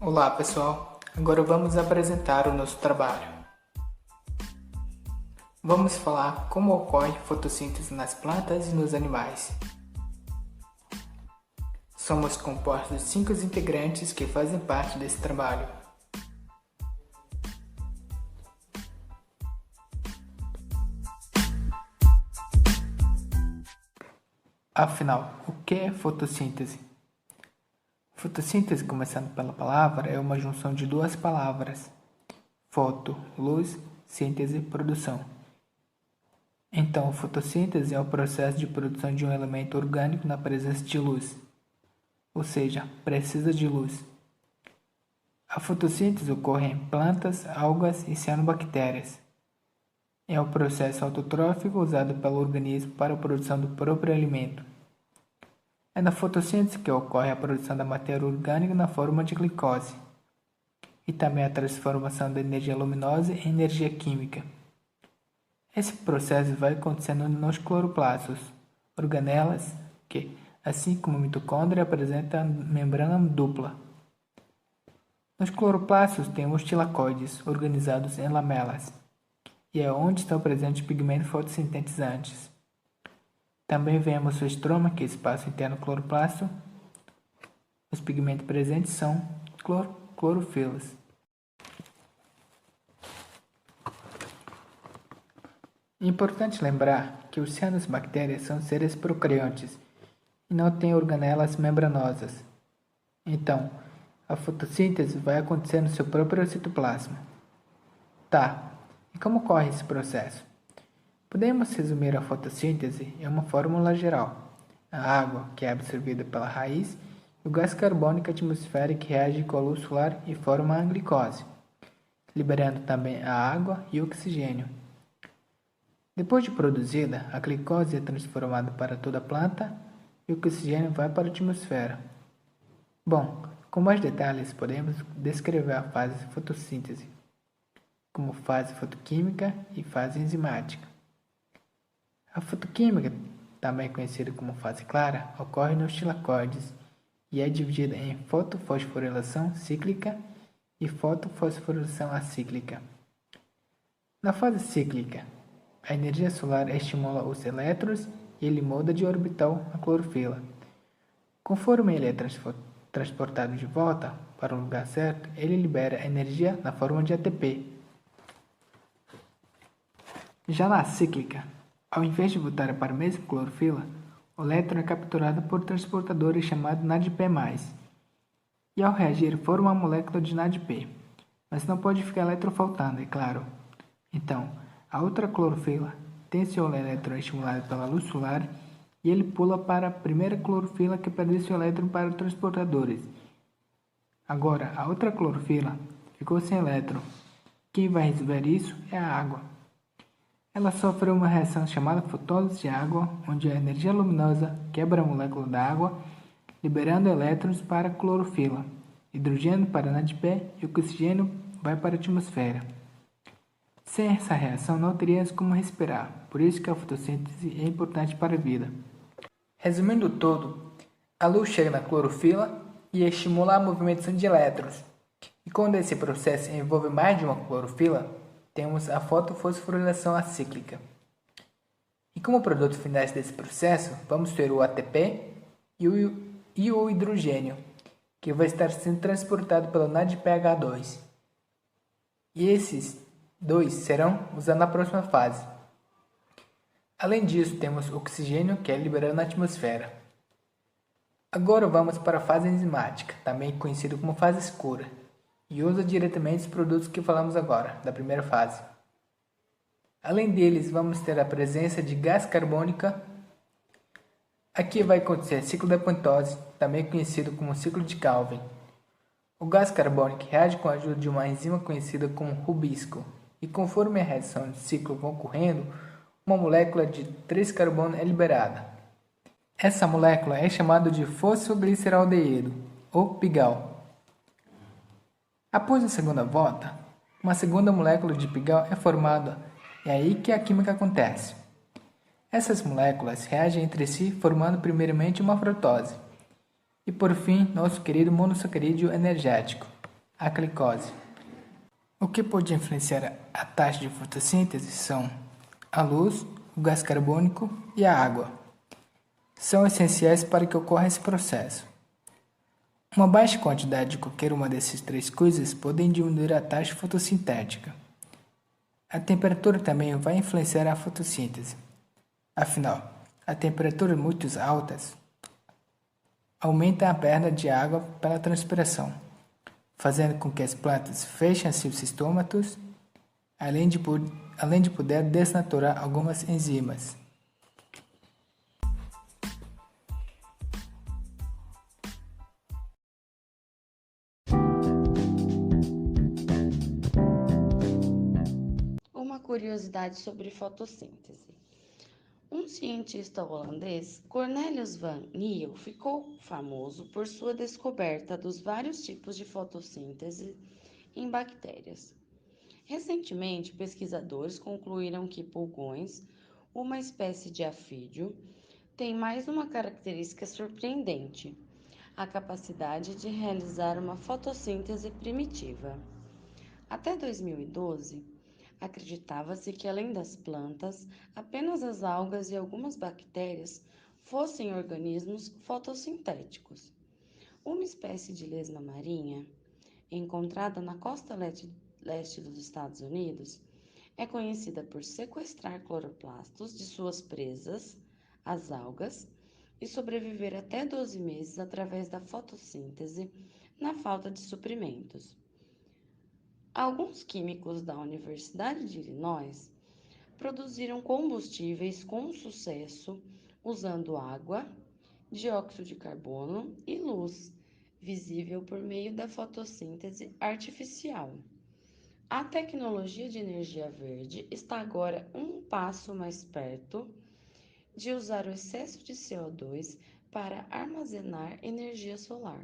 Olá pessoal, agora vamos apresentar o nosso trabalho. Vamos falar como ocorre fotossíntese nas plantas e nos animais. Somos compostos de 5 integrantes que fazem parte desse trabalho. Afinal, o que é fotossíntese? Fotossíntese, começando pela palavra, é uma junção de duas palavras: foto, luz, síntese, produção. Então, a fotossíntese é o processo de produção de um elemento orgânico na presença de luz, ou seja, precisa de luz. A fotossíntese ocorre em plantas, algas e cianobactérias. É o processo autotrófico usado pelo organismo para a produção do próprio alimento. É na fotossíntese que ocorre a produção da matéria orgânica na forma de glicose e também a transformação da energia luminosa em energia química. Esse processo vai acontecendo nos cloroplastos, organelas que, assim como a mitocôndria, apresentam membrana dupla. Nos cloroplastos temos tilacoides, organizados em lamelas, e é onde estão presentes os pigmentos fotossintetizantes. Também vemos o estroma, que é o espaço interno do cloroplasto. Os pigmentos presentes são clorofilas. É importante lembrar que os cianobactérias são seres procariontes e não têm organelas membranosas. Então, a fotossíntese vai acontecer no seu próprio citoplasma. Tá, e como ocorre esse processo? Podemos resumir a fotossíntese em uma fórmula geral: a água, que é absorvida pela raiz, e o gás carbônico atmosférico que reage com a luz solar e forma a glicose, liberando também a água e o oxigênio. Depois de produzida, a glicose é transformada para toda a planta e o oxigênio vai para a atmosfera. Bom, com mais detalhes podemos descrever a fase de fotossíntese, como fase fotoquímica e fase enzimática. A fotoquímica, também conhecida como fase clara, ocorre nos tilacoides e é dividida em fotofosforilação cíclica e fotofosforilação acíclica. Na fase cíclica, a energia solar estimula os elétrons e ele muda de orbital a clorofila. Conforme ele é transportado de volta para o lugar certo, ele libera energia na forma de ATP. Já na cíclica, ao invés de voltar para a mesma clorofila, o elétron é capturado por transportadores chamados NADP+, e ao reagir forma uma molécula de NADP, mas não pode ficar elétron faltando, é claro. Então, a outra clorofila tem seu elétron estimulado pela luz solar e ele pula para a primeira clorofila que perdeu seu elétron para os transportadores. Agora, a outra clorofila ficou sem elétron. Quem vai resolver isso é a água. Ela sofre uma reação chamada fotólise de água, onde a energia luminosa quebra a molécula da água, liberando elétrons para a clorofila, hidrogênio para NADP e oxigênio vai para a atmosfera. Sem essa reação não teríamos como respirar, por isso que a fotossíntese é importante para a vida. Resumindo tudo, a luz chega na clorofila e estimula a movimentação de elétrons. E quando esse processo envolve mais de uma clorofila, temos a fotofosforilação acíclica. E como produtos finais desse processo, vamos ter o ATP e o hidrogênio, que vai estar sendo transportado pelo NADPH2. E esses dois serão usados na próxima fase. Além disso, temos oxigênio, que é liberado na atmosfera. Agora vamos para a fase enzimática, também conhecida como fase escura, e usa diretamente os produtos que falamos agora, da primeira fase. Além deles, vamos ter a presença de gás carbônico. Aqui vai acontecer ciclo da pentose, também conhecido como ciclo de Calvin. O gás carbônico reage com a ajuda de uma enzima conhecida como rubisco, e conforme a reação de ciclo vão ocorrendo, uma molécula de 3 carbono é liberada. Essa molécula é chamada de fosfogliceraldeído, ou pigal. Após a segunda volta, uma segunda molécula de pigal é formada, é aí que a química acontece. Essas moléculas reagem entre si formando primeiramente uma frutose e por fim nosso querido monossacarídeo energético. A glicose. O que pode influenciar a taxa de fotossíntese são a luz, o gás carbônico e a água. São essenciais para que ocorra esse processo. Uma baixa quantidade de qualquer uma dessas três coisas pode diminuir a taxa fotossintética. A temperatura também vai influenciar a fotossíntese. Afinal, a temperaturas muito altas aumenta a perda de água pela transpiração, fazendo com que as plantas fechem seus estômatos, além de poder desnaturar algumas enzimas. Uma curiosidade sobre fotossíntese. Um cientista holandês, Cornelius van Niel, ficou famoso por sua descoberta dos vários tipos de fotossíntese em bactérias. Recentemente, pesquisadores concluíram que pulgões, uma espécie de afídeo, têm mais uma característica surpreendente: a capacidade de realizar uma fotossíntese primitiva. Até 2012, acreditava-se que além das plantas, apenas as algas e algumas bactérias fossem organismos fotossintéticos. Uma espécie de lesma marinha, encontrada na costa leste dos Estados Unidos, é conhecida por sequestrar cloroplastos de suas presas, as algas, e sobreviver até 12 meses através da fotossíntese na falta de suprimentos. Alguns químicos da Universidade de Illinois produziram combustíveis com sucesso usando água, dióxido de carbono e luz, visível por meio da fotossíntese artificial. A tecnologia de energia verde está agora um passo mais perto de usar o excesso de CO2 para armazenar energia solar.